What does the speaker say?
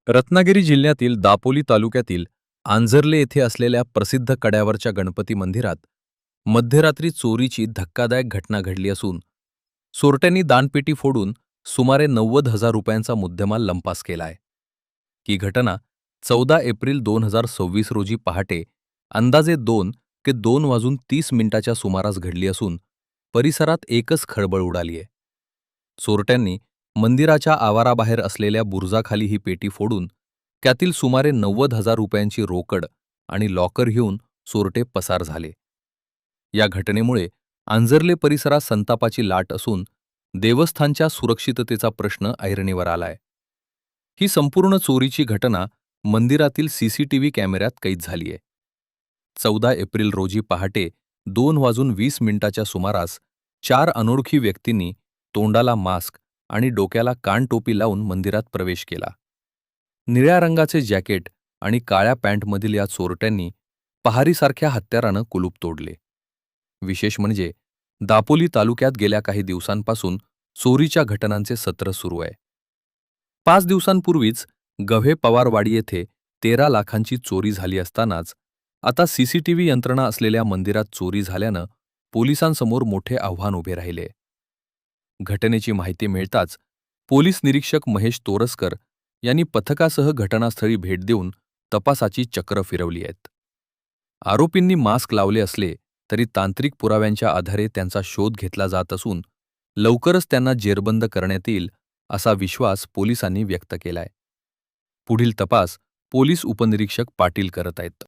रत्नागिरी जिल्ह्यातील दापोली तालुक्यातील आंझर्ले येथे असलेल्या प्रसिद्ध कड्यावरच्या गणपती मंदिरात मध्यरात्री चोरीची धक्कादायक घटना घडली असून चोरट्यांनी दानपेटी फोडून सुमारे 90,000 रुपयांचा मुद्देमाल लंपास केला आहे. ही घटना 14 एप्रिल 2026 रोजी पहाटे अंदाजे 2:30 सुमारास घडली असून परिसरात एकच खळबळ उडाली आहे. चोरट्यांनी मंदिराच्या आवाराबाहेर असलेल्या बुरुजाखाली ही पेटी फोडून त्यातील सुमारे 90,000 रुपयांची रोकड आणि लॉकर घेऊन चोरटे पसार झाले. या घटनेमुळे आंझर्ले परिसरात संतापाची लाट असून देवस्थानच्या सुरक्षिततेचा प्रश्न ऐरणीवर आलाय. ही संपूर्ण चोरीची घटना मंदिरातील सीसीटीव्ही कॅमेऱ्यात कैद झाली आहे. 14 एप्रिल रोजी पहाटे 2:20 सुमारास 4 अनोळखी व्यक्तींनी तोंडाला मास्क आणि डोक्याला कानटोपी लावून मंदिरात प्रवेश केला. निळ्या रंगाचे जॅकेट आणि काळ्या पॅन्टमधील या चोरट्यांनी पहारीसारख्या हत्यारानं कुलूप तोडले. विशेष म्हणजे दापोली तालुक्यात गेल्या काही दिवसांपासून चोरीच्या घटनांचे सत्र सुरू आहे. 5 दिवसांपूर्वीच गव्हे पवारवाडी येथे 13 लाखांची चोरी झाली असतानाच आता सीसीटीव्ही यंत्रणा असलेल्या मंदिरात चोरी झाल्यानं पोलिसांसमोर मोठे आव्हान उभे राहिले. घटनेची माहिती मिळताच पोलीस निरीक्षक महेश तोरसकर यांनी पथकासह घटनास्थळी भेट देऊन तपासाची चक्र फिरवली आहेत. आरोपींनी मास्क लावले असले तरी तांत्रिक पुराव्यांच्या आधारे त्यांचा शोध घेतला जात असून लवकरच त्यांना जेरबंद करण्यात येईल असा विश्वास पोलिसांनी व्यक्त केलाय. पुढील तपास पोलीस उपनिरीक्षक पाटील करत आहेत.